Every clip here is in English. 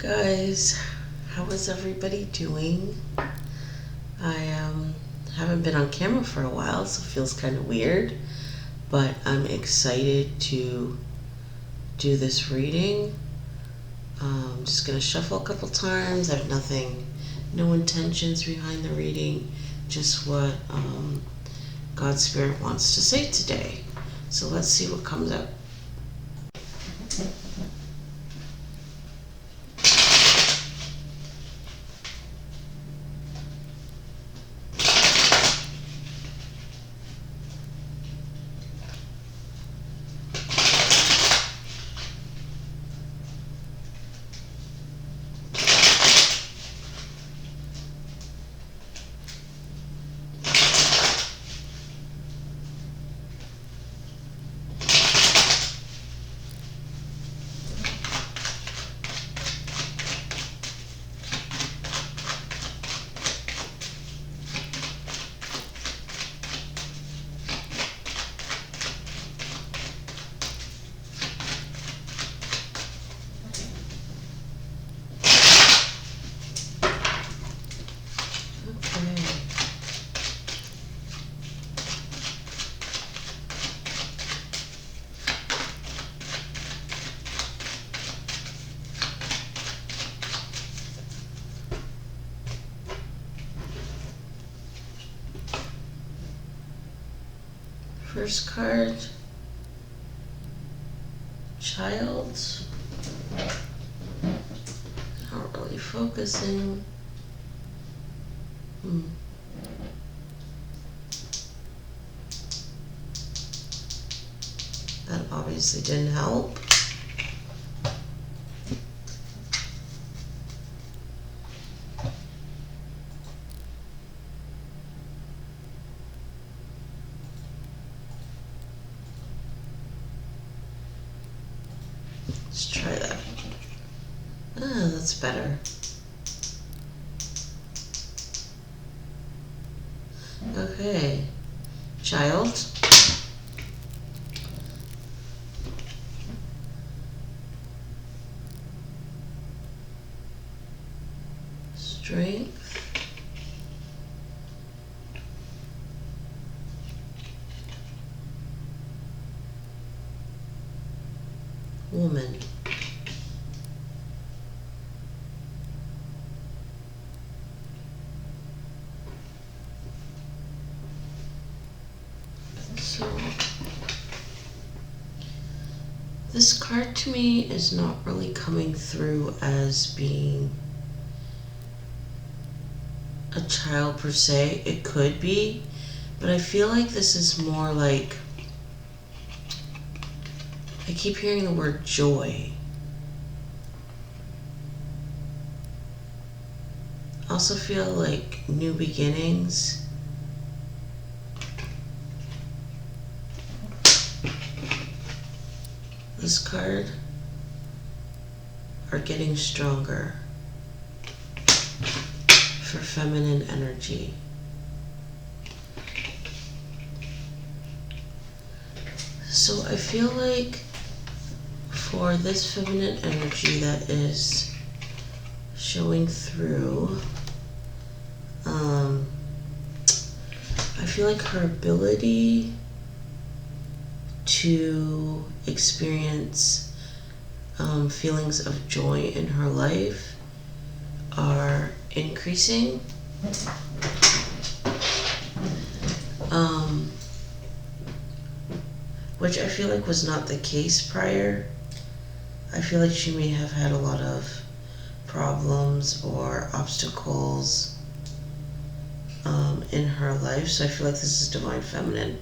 Guys, how is everybody doing? I haven't been on camera for a while, so it feels kind of weird, but I'm excited to do this reading. I'm just gonna shuffle a couple times. I have no intentions behind the reading, just what God's Spirit wants to say today. So let's see what comes up. First card, child. Not really focusing. That obviously didn't help. Let's try that. That's better. Okay, child. Strength. Woman. So this card to me is not really coming through as being a child per se. It could be, but I feel like this is more like, I keep hearing the word joy. I also feel like new beginnings. This card are getting stronger for feminine energy. So I feel like for this feminine energy that is showing through, I feel like her ability to experience feelings of joy in her life are increasing. Which I feel like was not the case prior. I feel like she may have had a lot of problems or obstacles in her life. So I feel like this is divine feminine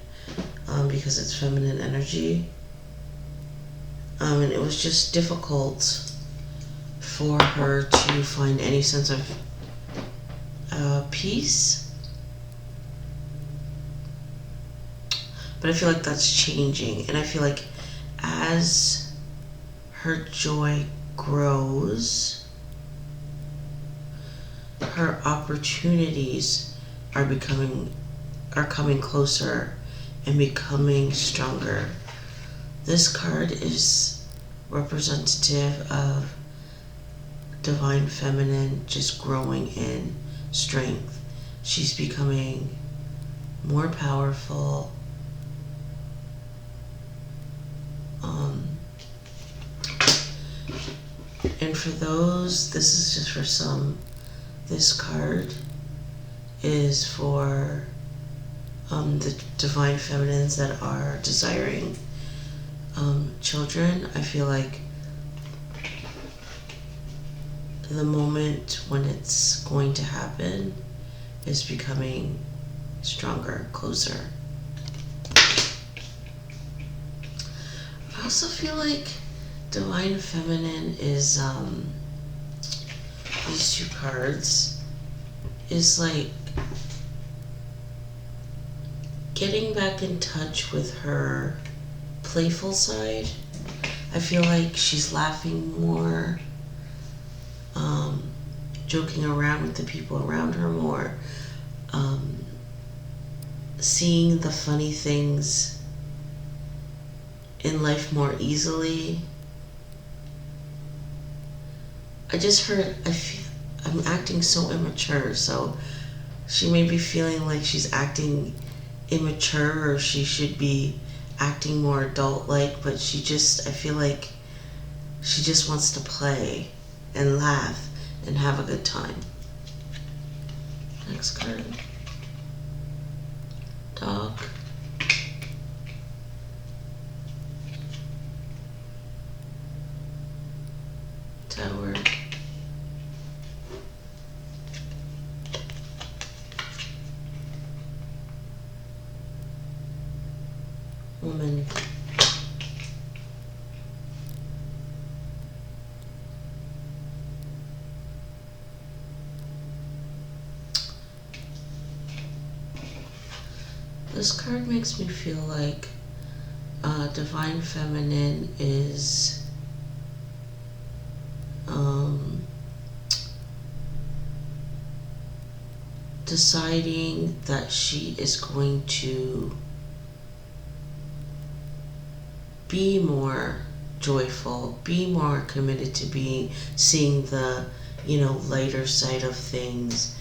because it's feminine energy. And it was just difficult for her to find any sense of peace. But I feel like that's changing. And I feel like as her joy grows, her opportunities are coming closer and becoming stronger. This card is representative of Divine Feminine just growing in strength. She's becoming more powerful. And for those, this is just for some, this card is for the Divine Feminines that are desiring children. I feel like the moment when it's going to happen is becoming stronger, closer. I also feel like Divine Feminine is, these two cards, is like getting back in touch with her playful side. I feel like she's laughing more, joking around with the people around her more, seeing the funny things in life more easily. I just heard, I'm acting so immature, so she may be feeling like she's acting immature or she should be acting more adult-like, but I feel like she just wants to play and laugh and have a good time. Next card. Dog. Tower. Woman. This card makes me feel like Divine Feminine is deciding that she is going to be more joyful, be more committed to seeing the, lighter side of things,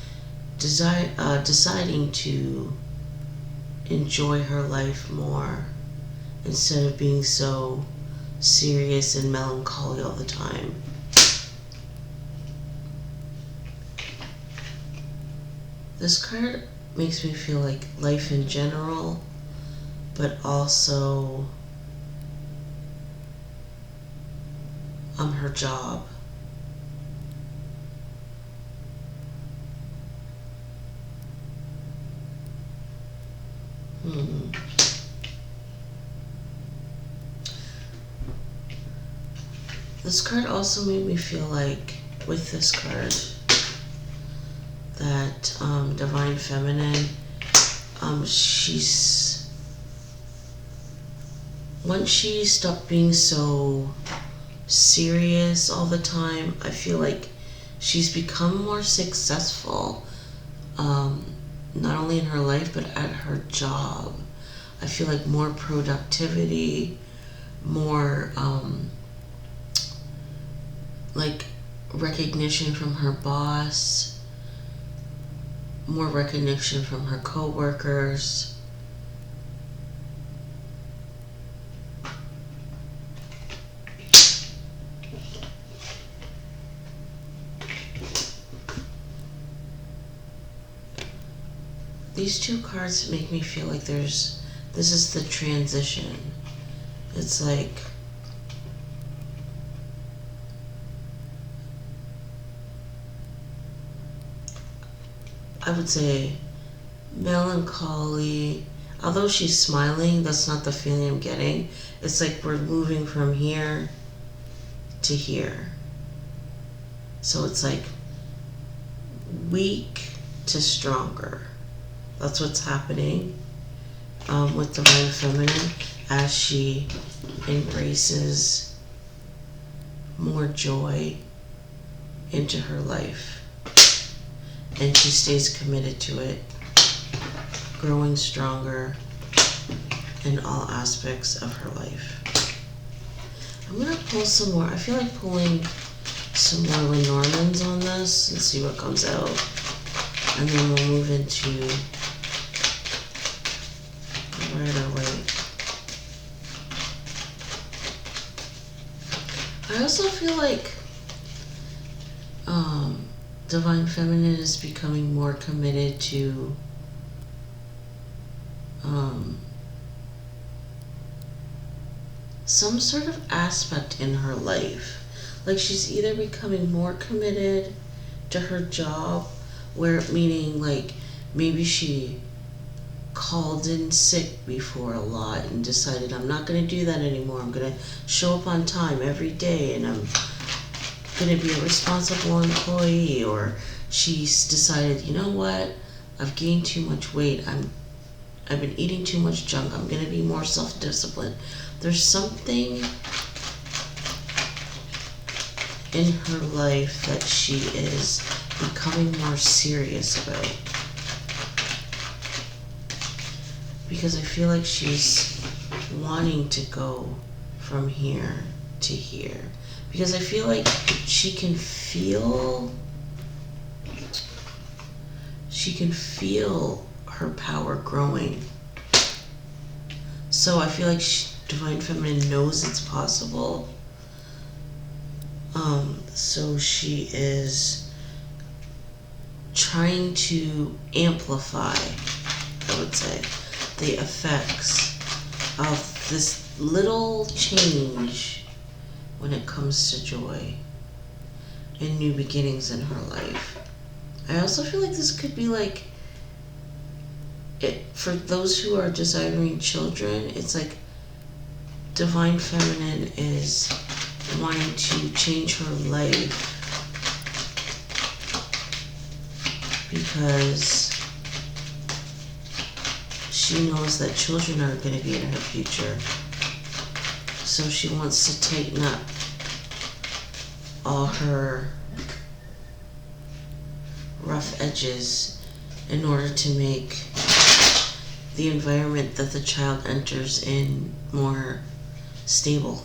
deciding to enjoy her life more instead of being so serious and melancholy all the time. This card makes me feel like life in general, but also her job. This card also made me feel like, with this card, that Divine Feminine, once she stopped being so serious all the time, I feel like she's become more successful, not only in her life but at her job. I feel like more productivity, more like recognition from her boss, more recognition from her co-workers. These two cards make me feel like this is the transition. It's like I would say melancholy. Although she's smiling, that's not the feeling I'm getting. It's like we're moving from here to here. So it's like weak to stronger. That's what's happening with Divine Feminine as she embraces more joy into her life. And she stays committed to it, growing stronger in all aspects of her life. I'm going to pull some more. I feel like pulling some more Lenormands on this and see what comes out. And then we'll move into Rider-Waite. I also feel like Divine Feminine is becoming more committed to some sort of aspect in her life. Like she's either becoming more committed to her job, where meaning like maybe she called in sick before a lot and decided I'm not going to do that anymore. I'm going to show up on time every day and I'm going to be a responsible employee. Or she's decided, you know what, I've gained too much weight. I've been eating too much junk. I'm going to be more self-disciplined. There's something in her life that she is becoming more serious about. Because I feel like she's wanting to go from here to here. Because I feel like she can feel her power growing. So I feel like Divine Feminine knows it's possible. So she is trying to amplify, I would say, the effects of this little change when it comes to joy and new beginnings in her life. I also feel like this could be like it for those who are desiring children. It's like Divine Feminine is wanting to change her life because she knows that children are going to be in her future. So she wants to tighten up all her rough edges in order to make the environment that the child enters in more stable.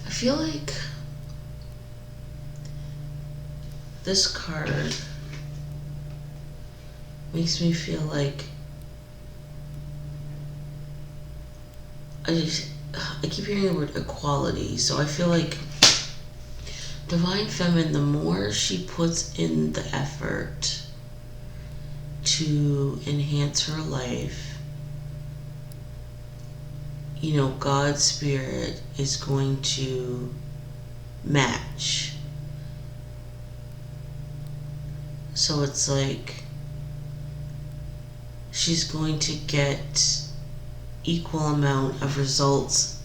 I feel like this card makes me feel like I keep hearing the word equality, so I feel like Divine Feminine, the more she puts in the effort to enhance her life, you know, God's Spirit is going to match. So it's like she's going to get equal amount of results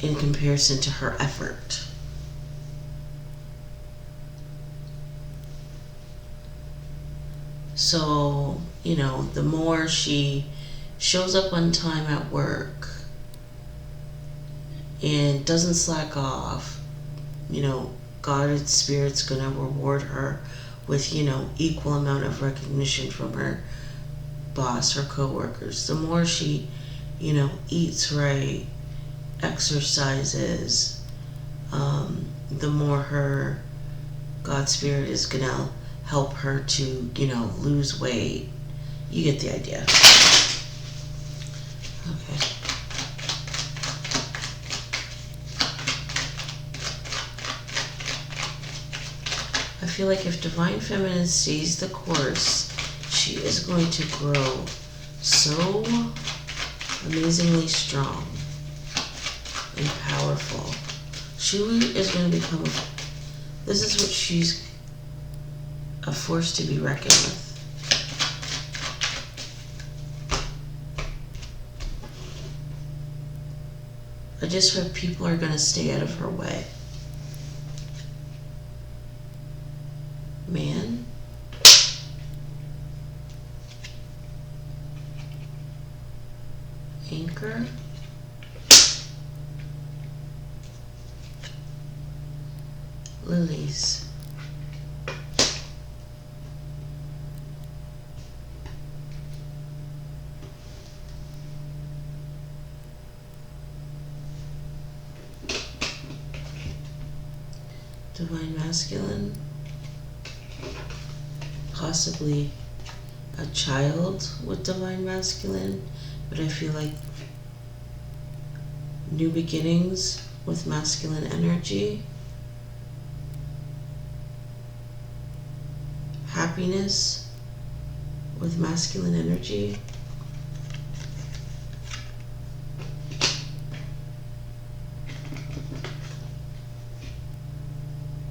in comparison to her effort. So, you know, the more she shows up on time at work and doesn't slack off, you know, God's Spirit's gonna reward her with, you know, equal amount of recognition from her boss or co-workers. The more she, you know, eats right, exercises, the more her God's Spirit is gonna help her to, you know, lose weight. You get the idea. Okay. I feel like if Divine Feminine stays the course, she is going to grow so amazingly strong and powerful. She is going to become, this is what she's a force to be reckoned with. I just hope people are going to stay out of her way. Man. Anchor. Lilies. divine masculine, possibly a child with divine masculine, but I feel like new beginnings with masculine energy, happiness with masculine energy,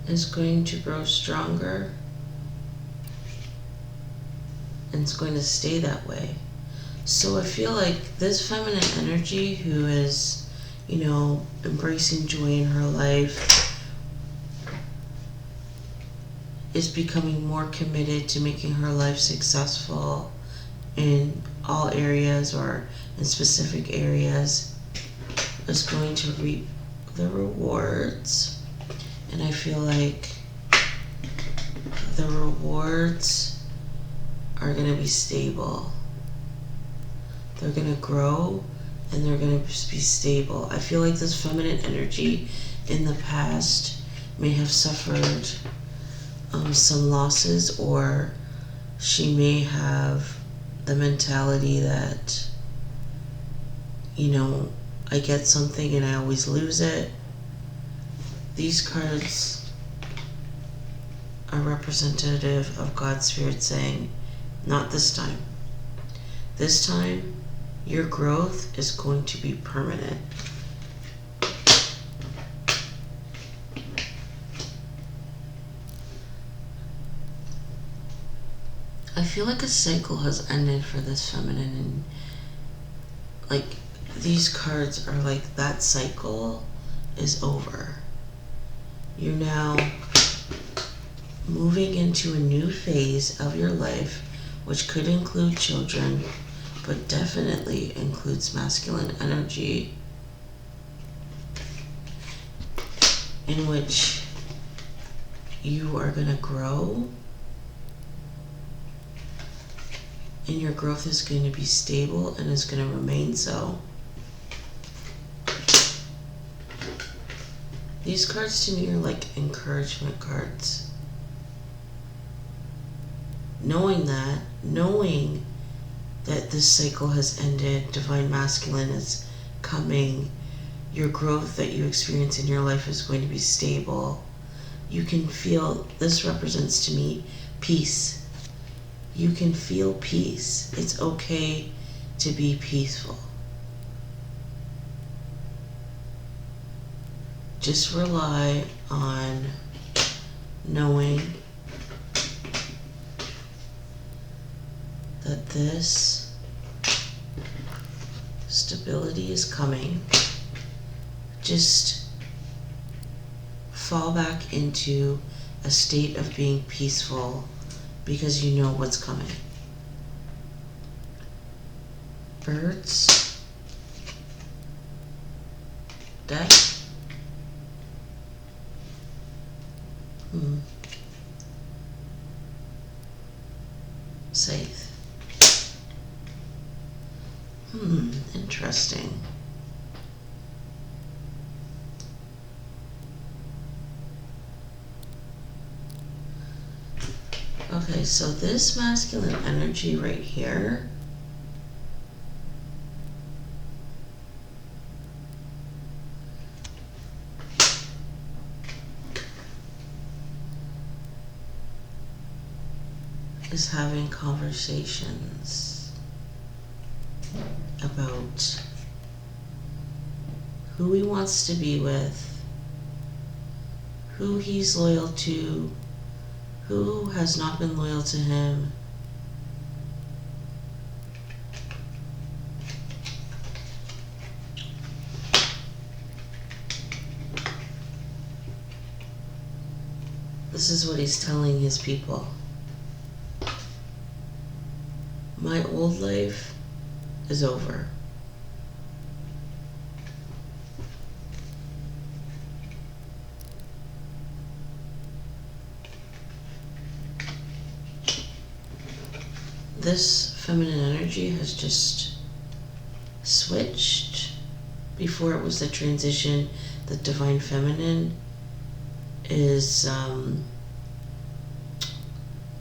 is going to grow stronger and it's going to stay that way. So I feel like this feminine energy who is, embracing joy in her life is becoming more committed to making her life successful in all areas or in specific areas, is going to reap the rewards. And I feel like the rewards are going to be stable. They're going to grow and they're going to be stable. I feel like this feminine energy in the past may have suffered some losses, or she may have the mentality that, I get something and I always lose it. These cards are representative of God's Spirit saying, not this time. This time, your growth is going to be permanent. I feel like a cycle has ended for this feminine, and these cards are like that cycle is over. You're now moving into a new phase of your life, which could include children, but definitely includes masculine energy, in which you are going to grow, and your growth is going to be stable and is going to remain so. These cards to me are like encouragement cards. Knowing that this cycle has ended, divine masculine is coming, your growth that you experience in your life is going to be stable. You can feel, this represents to me peace. You can feel peace. It's okay to be peaceful. Just rely on knowing that this stability is coming. Just fall back into a state of being peaceful because you know what's coming. Birds, death, safe. Interesting. Okay, so this masculine energy right here is having conversations about who he wants to be with, who he's loyal to, who has not been loyal to him. This is what he's telling his people. My old life is over. This feminine energy has just switched. Before it was the transition, the divine feminine is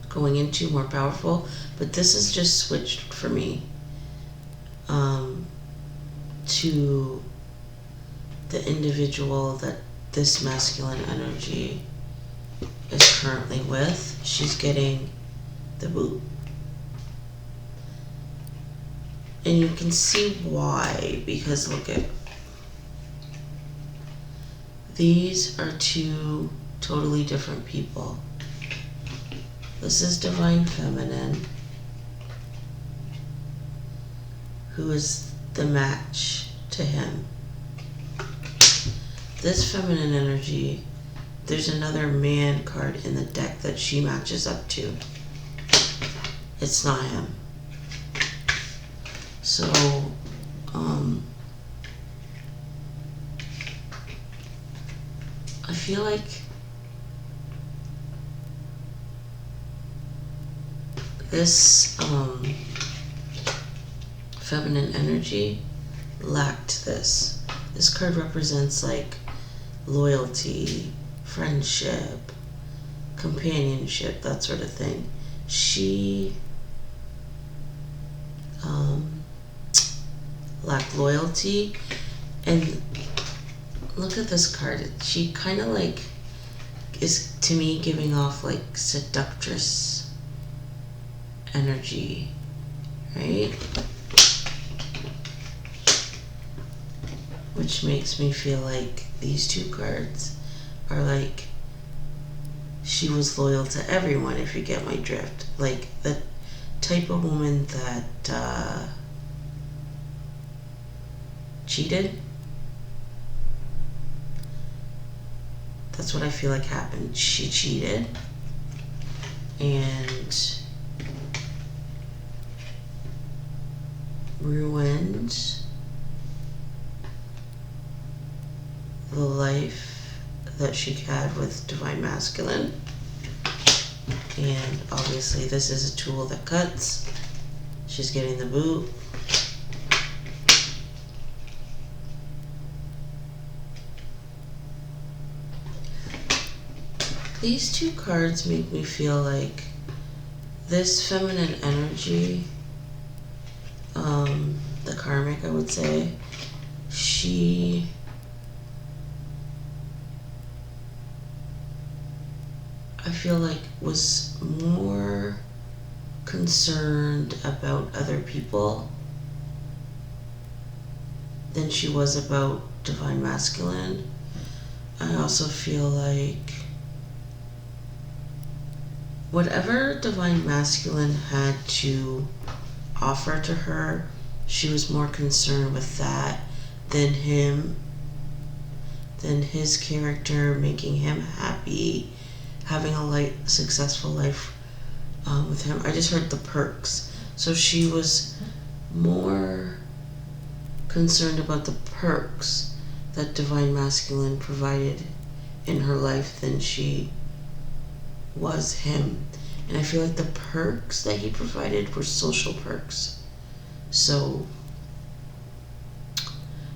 going into, more powerful, but this is just switched for me to the individual that this masculine energy is currently with. She's getting the boot. And you can see why, because look at, these are two totally different people. This is Divine Feminine, who is the match to him. This feminine energy, there's another man card in the deck that she matches up to. It's not him. So, I feel like this feminine energy lacked this. This card represents like loyalty, friendship, companionship, that sort of thing. She lacked loyalty, and look at this card. She kind of like is, to me, giving off like seductress energy, right? Which makes me feel like these two cards are like, she was loyal to everyone, if you get my drift. Like the type of woman that cheated. That's what I feel like happened. She cheated and ruined the life that she had with Divine Masculine. And obviously this is a tool that cuts. She's getting the boot. These two cards make me feel like this feminine energy, the Karmic, I would say, she I feel like was more concerned about other people than she was about Divine Masculine. I also feel like whatever Divine Masculine had to offer to her, she was more concerned with that than him, than his character, making him happy, having a successful life with him. I just heard the perks. So she was more concerned about the perks that Divine Masculine provided in her life than she was him. And I feel like the perks that he provided were social perks. So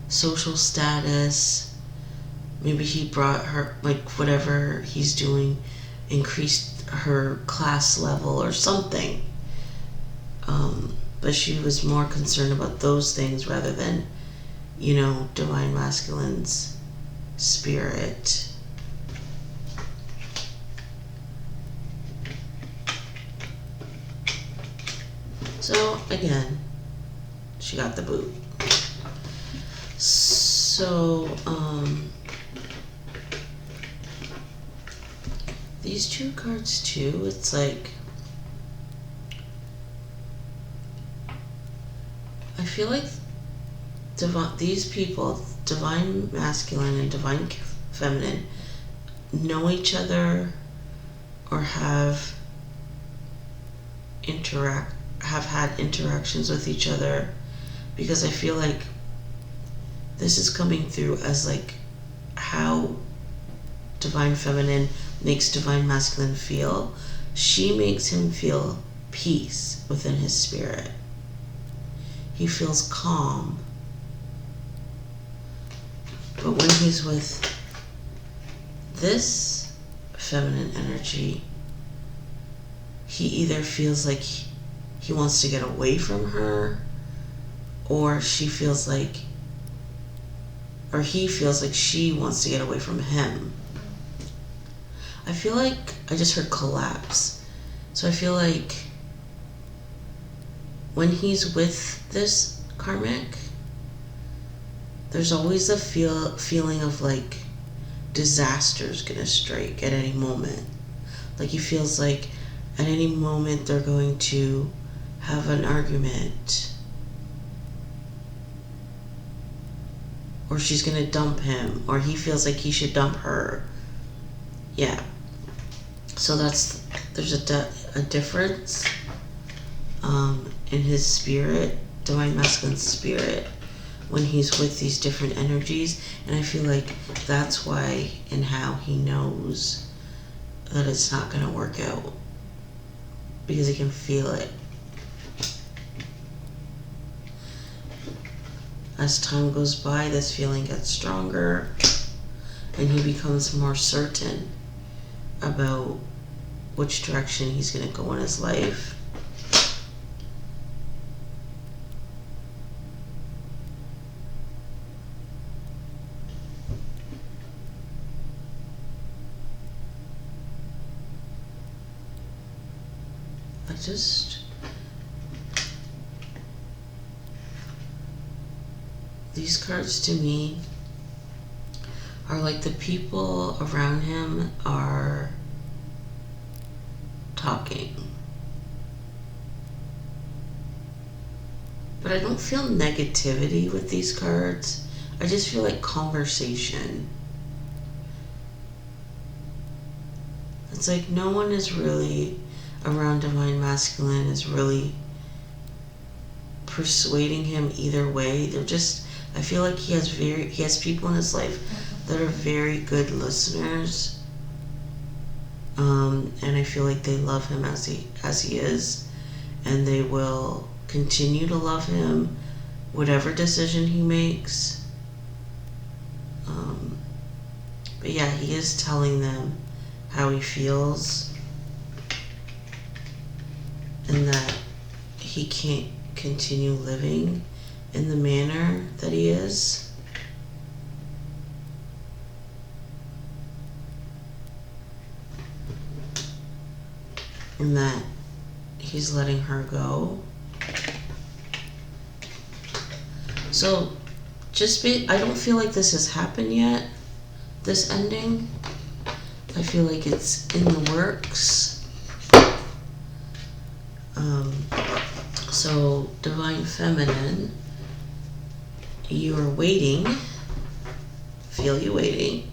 social status, maybe he brought her, like whatever he's doing, increased her class level or something. But she was more concerned about those things rather than, Divine Masculine's spirit. So again, she got the boot. So these two cards too, it's like, I feel like these people, Divine Masculine and Divine Feminine, know each other or have had interactions with each other, because I feel like this is coming through as like how Divine Feminine makes Divine Masculine feel. She makes him feel peace within his spirit. He feels calm. But when he's with this feminine energy. He either feels like he wants to get away from her, or he feels like she wants to get away from him. I feel like I just heard collapse. So I feel like when he's with this karmic, there's always a feeling of like disaster's gonna strike at any moment. Like he feels like at any moment they're going to have an argument, or she's gonna dump him, or he feels like he should dump her. Yeah. So there's a difference in his spirit, divine masculine spirit, when he's with these different energies. And I feel like that's why and how he knows that it's not going to work out, because he can feel it. As time goes by, this feeling gets stronger, and he becomes more certain about which direction he's going to go in his life. These cards to me are like the people around him are talking. But I don't feel negativity with these cards. I just feel like conversation. It's like no one is really around divine masculine is really persuading him either way. They're just, I feel like he has people in his life that are very good listeners, and I feel like they love him as he is, and they will continue to love him whatever decision he makes. But yeah, he is telling them how he feels, and that he can't continue living in the manner that he is. And that he's letting her go. So I don't feel like this has happened yet, this ending. I feel like it's in the works. So divine feminine, you are waiting. Feel you waiting.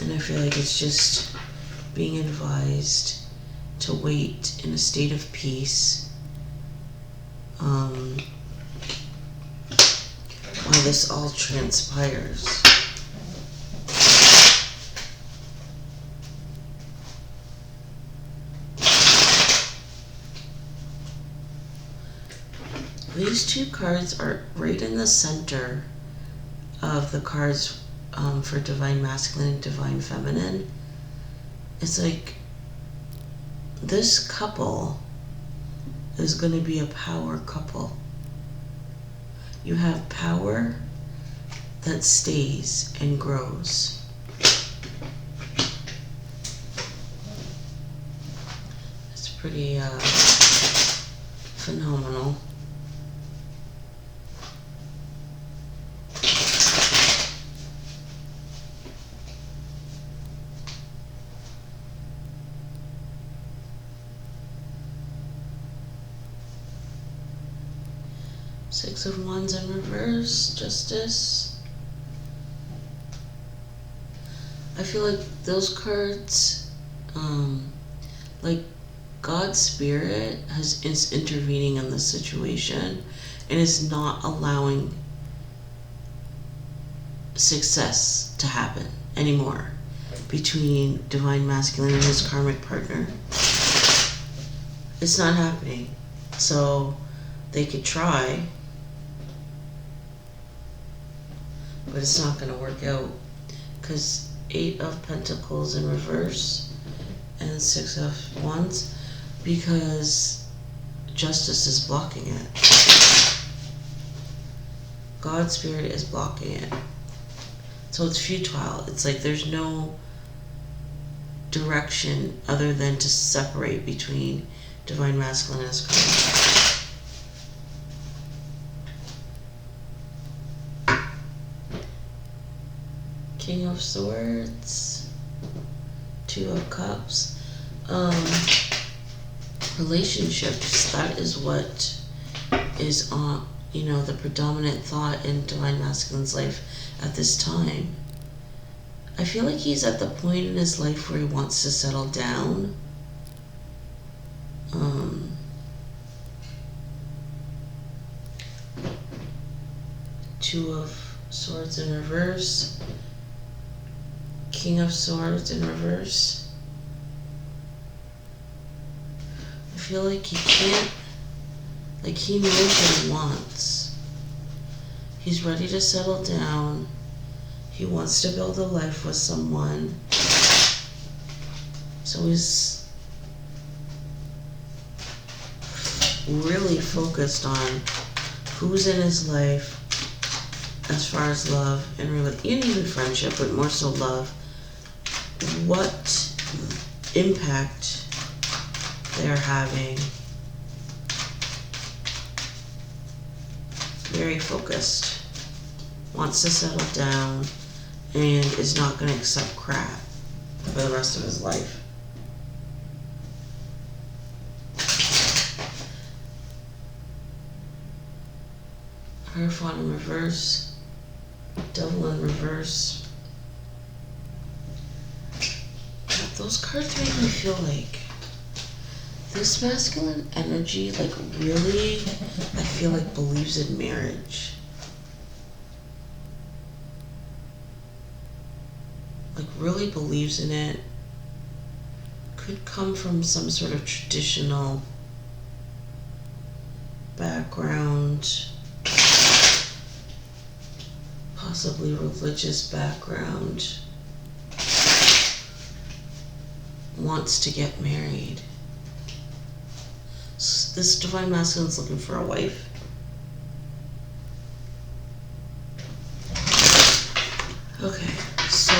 And I feel like it's just being advised to wait in a state of peace while this all transpires. These two cards are right in the center of the cards for divine masculine and divine feminine. It's like this couple is going to be a power couple. You have power that stays and grows. It's pretty phenomenal. Six of Wands in reverse, Justice. I feel like those cards, like God's Spirit is intervening in the situation and is not allowing success to happen anymore between divine masculine and his karmic partner. It's not happening. So they could try, but it's not going to work out, because 8 of Pentacles in reverse, and Six of Wands because justice is blocking it. God Spirit is blocking it. So it's futile. It's like there's no direction other than to separate between Divine Masculine and his Karmic. King of Swords, Two of Cups. Relationships, that is what is on, the predominant thought in Divine Masculine's life at this time. I feel like he's at the point in his life where he wants to settle down. Two of Swords in reverse. King of Swords in reverse. I feel like he can't, like he knows what he wants. He's ready to settle down. He wants to build a life with someone. So he's really focused on who's in his life as far as love and even friendship, but more so love. What impact they're having. Very focused. Wants to settle down and is not going to accept crap for the rest of his life. Hierophant in reverse. Devil in reverse. Those cards make me feel like this masculine energy, like really, I feel like believes in marriage. Like really believes in it. Could come from some sort of traditional background, possibly religious background. Wants to get married. This Divine Masculine is looking for a wife. Okay, so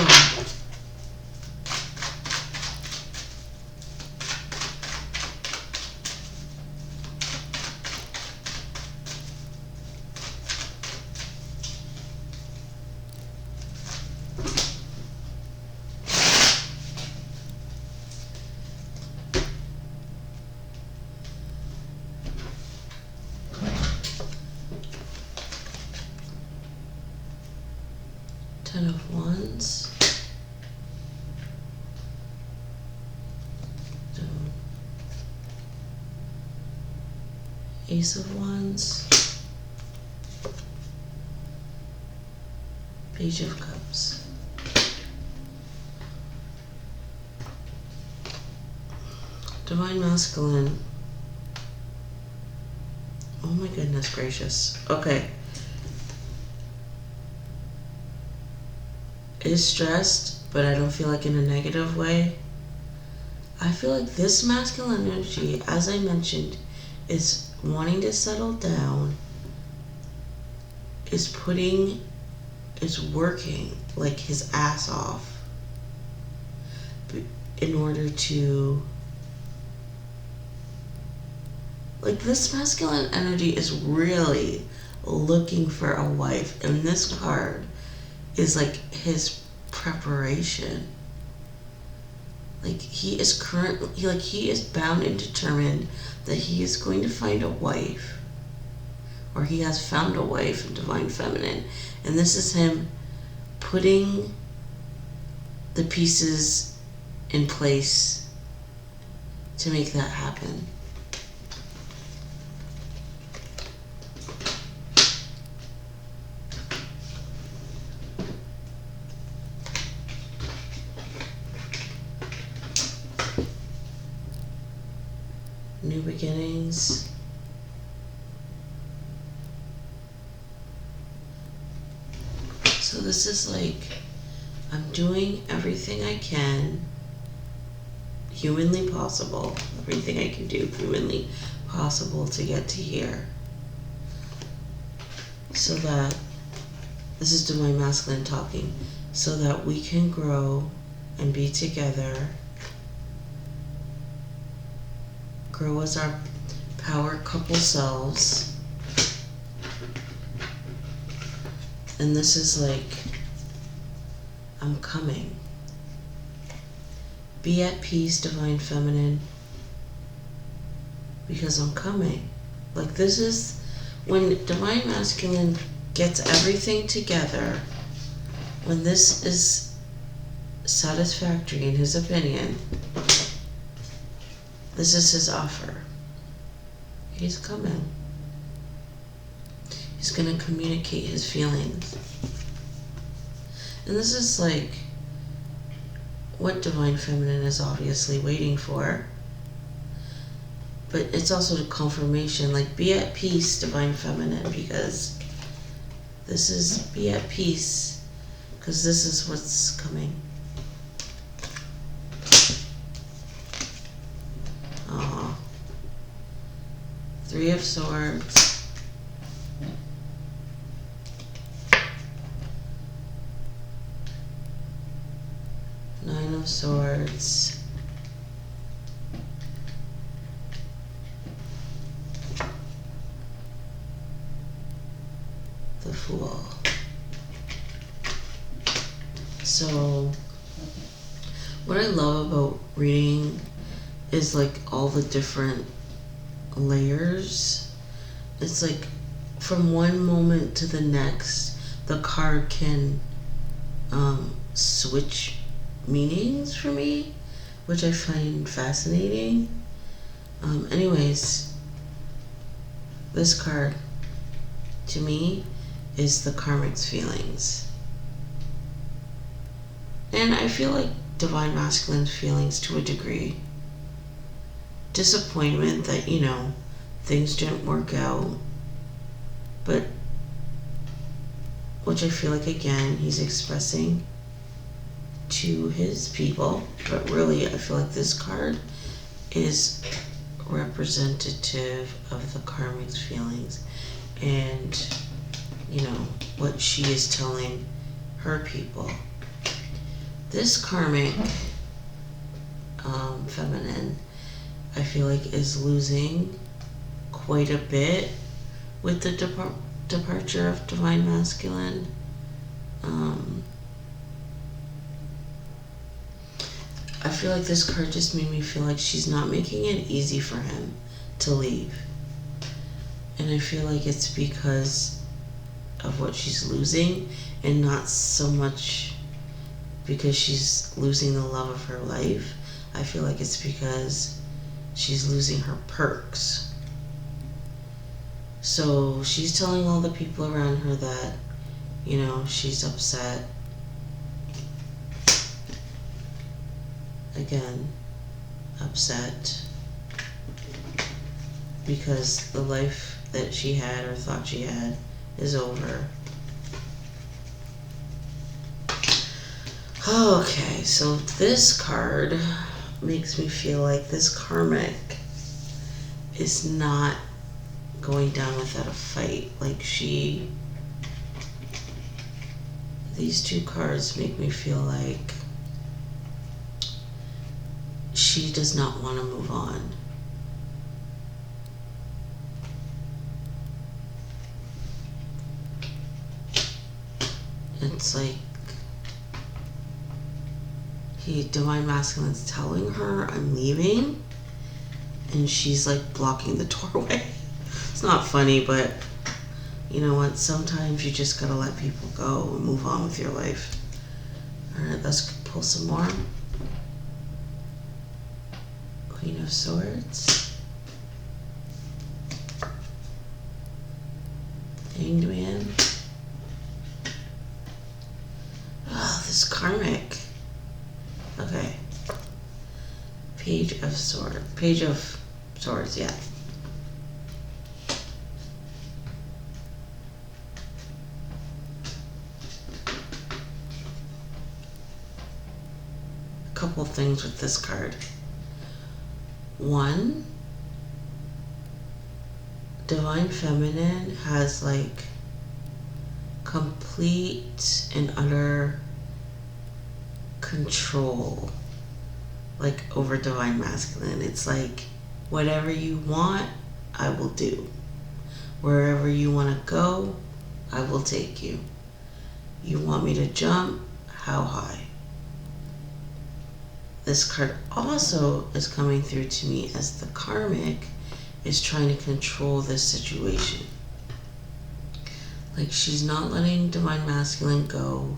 Ten of Wands. Ace of Wands. Page of Cups. Divine Masculine. Oh my goodness gracious. Okay. Is stressed, but I don't feel like in a negative way. I feel like this masculine energy, as I mentioned, is wanting to settle down, is working like his ass off in order to, like this masculine energy is really looking for a wife, and this card is like his preparation. Like he is he is bound and determined that he is going to find a wife, or he has found a wife in Divine Feminine, and this is him putting the pieces in place to make that happen. New beginnings. So this is like, I'm doing everything I can. humanly possible, everything I can do humanly possible to get to here. So that, this is Divine Masculine talking, so that we can grow and be together, grow as our power couple selves. And this is like, I'm coming. Be at peace, Divine Feminine, because I'm coming. Like, this is when Divine Masculine gets everything together, when this is satisfactory in his opinion, this is his offer. He's coming. He's going to communicate his feelings. And this is like what Divine Feminine is obviously waiting for. But it's also the confirmation, like, be at peace, Divine Feminine, because this is be at peace, because this is what's coming. Aww. Three of Swords. Nine of Swords. The Fool. So, what I love about reading is like all the different layers. It's like from one moment to the next, the card can switch meanings for me, which I find fascinating. Anyways, this card to me is the Karmic's feelings. And I feel like Divine Masculine's feelings to a degree. Disappointment that, you know, things didn't work out. But, which I feel like, again, he's expressing to his people. But really, I feel like this card is representative of the Karmic's feelings. And, you know, what she is telling her people. This Karmic Feminine, I feel like, is losing quite a bit with the departure of Divine Masculine. I feel like this card just made me feel like she's not making it easy for him to leave. And I feel like it's because of what she's losing, and not so much because she's losing the love of her life. I feel like it's because she's losing her perks. So she's telling all the people around her that, you know, she's upset. Again, upset because the life that she had or thought she had is over. Okay, so this card makes me feel like this Karmic is not going down without a fight. Like these two cards make me feel like she does not want to move on. It's like Divine Masculine's telling her, I'm leaving, and she's like blocking the doorway. It's not funny, but you know what? Sometimes you just gotta let people go and move on with your life. Alright, let's pull some more. Queen of Swords. Hanged Man. Oh, this Karmic. Okay. Page of Swords, yeah. A couple things with this card. one, Divine Feminine has like complete and utter control, like over Divine Masculine. It's like, whatever you want, I will do. Wherever you want to go, I will take you. You want me to jump? How high? This card also is coming through to me as the Karmic is trying to control this situation. Like, she's not letting Divine Masculine go,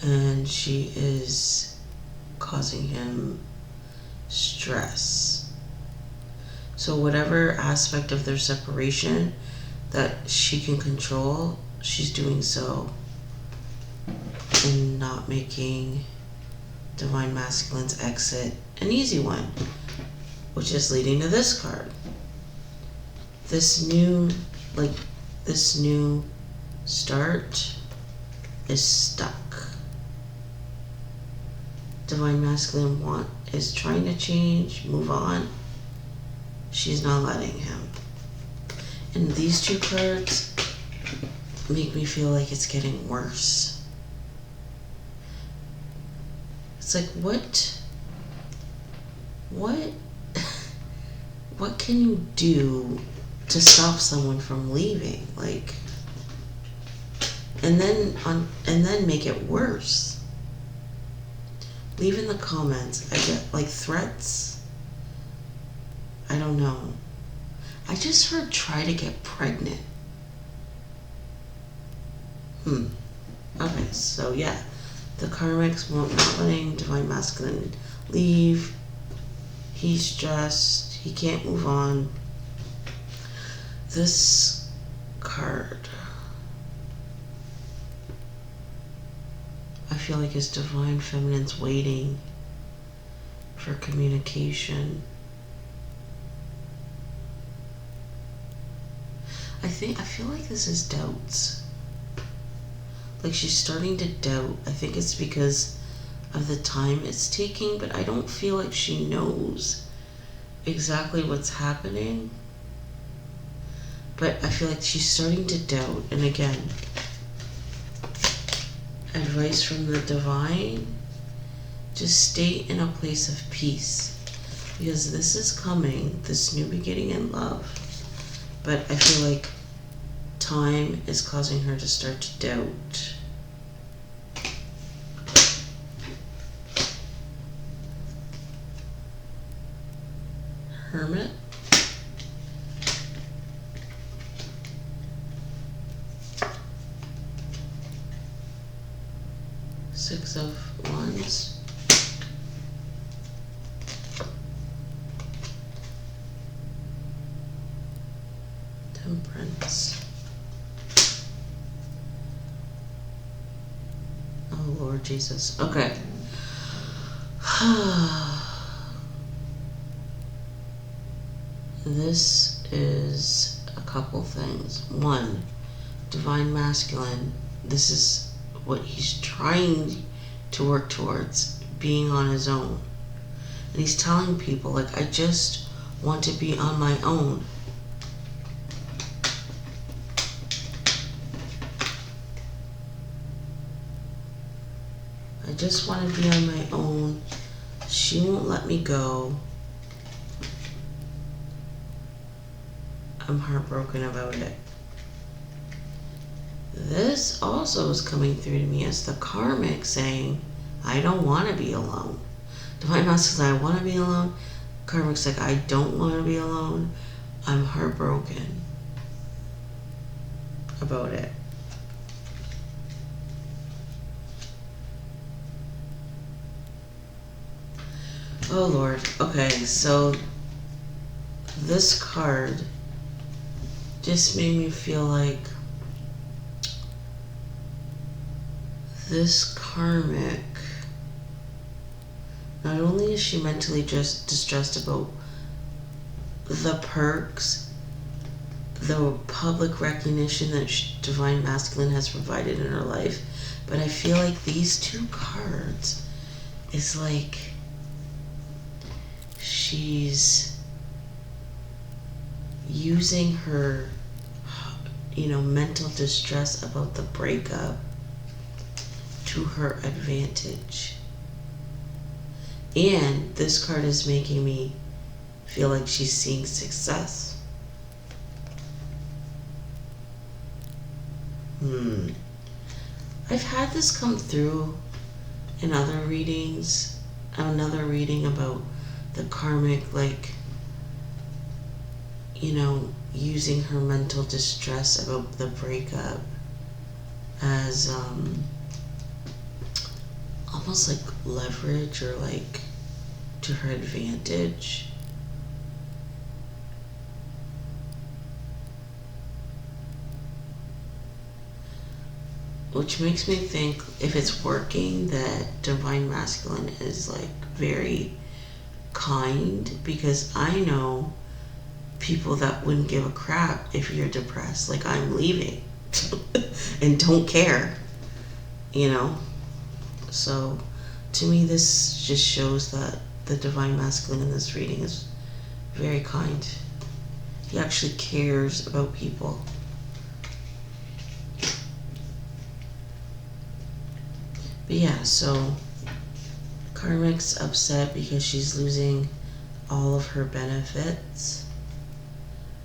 and she is causing him stress. So whatever aspect of their separation that she can control, she's doing so, and not making Divine Masculine's exit an easy one, which is leading to this card. This new start is stuck. Divine Masculine is trying to change, move on. She's not letting him. And these two cards make me feel like it's getting worse. It's like, what can you do to stop someone from leaving? Like, and then make it worse. Leave in the comments. I get like threats. I don't know. I just heard try to get pregnant. Okay, so yeah. The Karmics won't not letting Divine Masculine leave. He's stressed. He can't move on. This card, I feel like his Divine Feminine's waiting for communication. I feel like this is doubts. Like, she's starting to doubt. I think it's because of the time it's taking, but I don't feel like she knows exactly what's happening. But I feel like she's starting to doubt. And again, advice from the Divine, just stay in a place of peace, because this is coming, this new beginning in love. But I feel like time is causing her to start to doubt. Hermit. Six of Wands. Temperance. Oh, Lord Jesus. Okay. This is a couple things. One, Divine Masculine. This is what he's trying to work towards, being on his own. And he's telling people, like, I just want to be on my own. I just want to be on my own. She won't let me go. I'm heartbroken about it. This also is coming through to me as the Karmic saying, I don't want to be alone. Divine Masculine, I want to be alone. Karmic's like, I don't want to be alone. I'm heartbroken about it. Oh Lord. Okay, so this card just made me feel like this Karmic, not only is she mentally just distressed about the perks, the public recognition that Divine Masculine has provided in her life, but I feel like these two cards is like she's using her, mental distress about the breakup to her advantage. And this card is making me feel like she's seeing success. I've had this come through in other readings. Another reading about the karmic, using her mental distress about the breakup as almost like leverage or to her advantage. Which makes me think, if it's working, that Divine Masculine is very kind, because I know people that wouldn't give a crap if you're depressed. I'm leaving and don't care, So to me, this just shows that the Divine Masculine in this reading is very kind. He actually cares about people. But yeah, so Karmic's upset because she's losing all of her benefits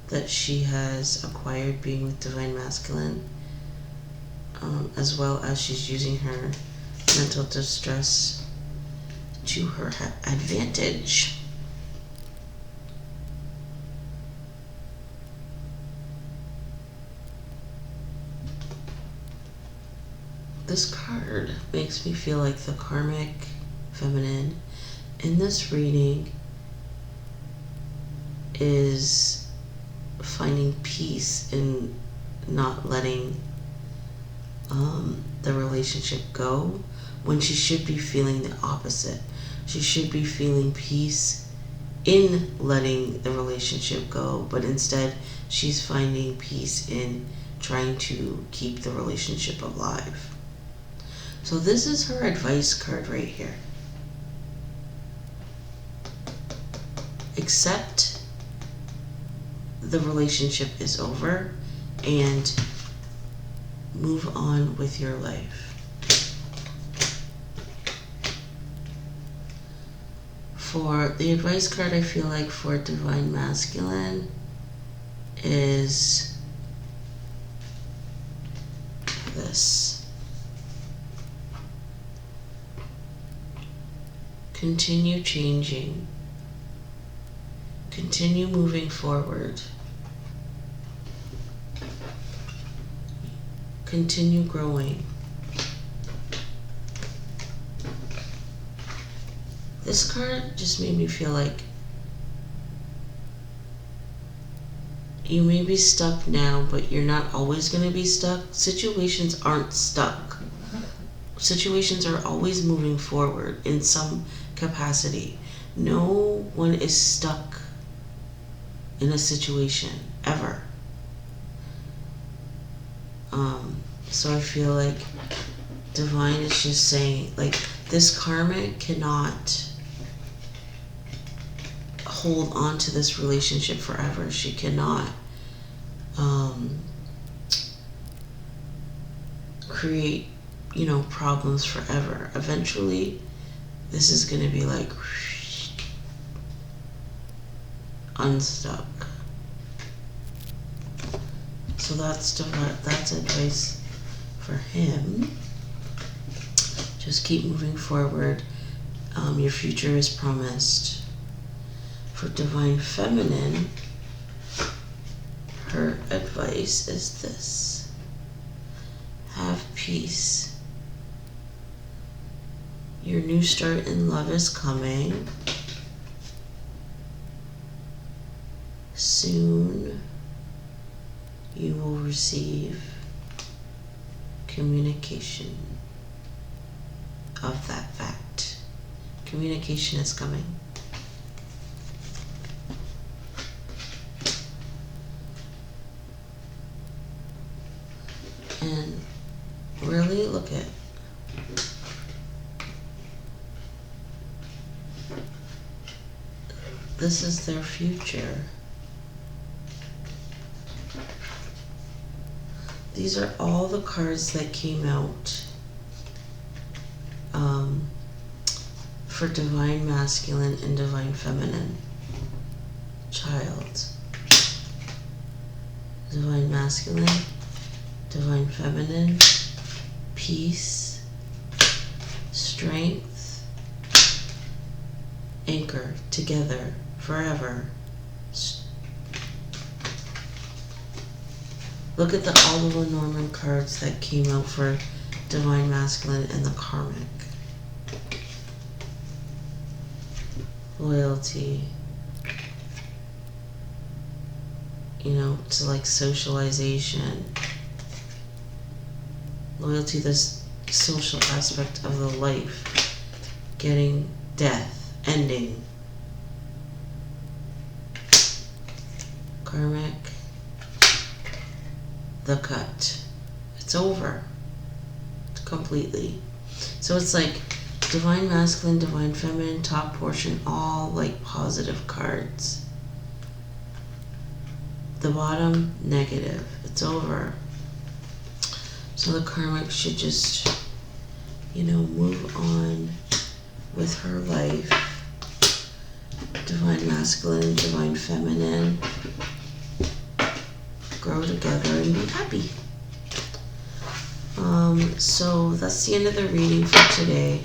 that she has acquired being with Divine Masculine, as well as she's using her mental distress to her advantage. This card makes me feel like the Karmic Feminine in this reading is finding peace in not letting the relationship go, when she should be feeling the opposite. She should be feeling peace in letting the relationship go, but instead she's finding peace in trying to keep the relationship alive. So this is her advice card right here. Accept the relationship is over and move on with your life. For the advice card, I feel like for Divine Masculine is this. Continue changing. Continue moving forward. Continue growing. This card just made me feel like you may be stuck now, but you're not always going to be stuck. Situations aren't stuck. Situations are always moving forward in some capacity. No one is stuck in a situation, ever. So I feel like Divine is just saying, this karmic cannot hold on to this relationship forever. She cannot create, problems forever. Eventually, this is going to be unstuck. So that's advice for him. Just keep moving forward. Your future is promised. For Divine Feminine, her advice is this: have peace. Your new start in love is coming. Soon you will receive communication of that fact. Communication is coming. And really look at this is their future. These are all the cards that came out for Divine Masculine and Divine Feminine. Child. Divine Masculine, Divine Feminine, Peace, Strength, Anchor, Together, Forever. Look at all the Lenormand cards that came out for Divine Masculine and the Karmic. Loyalty. You know, to like socialization. Loyalty, this social aspect of the life. Getting death, ending. Karmic. The cut. It's over. Completely. So it's like Divine Masculine, Divine Feminine, top portion, all like positive cards. The bottom, negative. It's over. So the Karmic should just, you know, move on with her life. Divine Masculine, Divine Feminine. Grow together and be happy. So that's the end of the reading for today.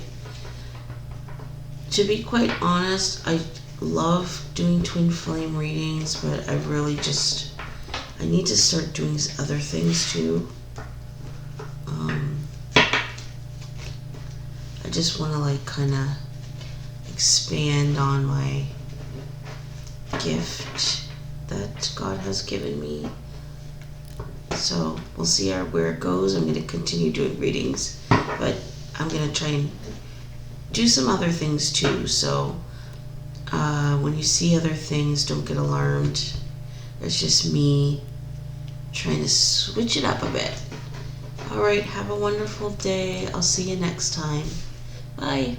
To be quite honest, I love doing twin flame readings, but I really just, I need to start doing other things too. I just want to like kind of expand on my gift that God has given me. So we'll see where it goes. I'm going to continue doing readings, but I'm going to try and do some other things too. So when you see other things, don't get alarmed. It's just me trying to switch it up a bit. All right, have a wonderful day. I'll see you next time. Bye.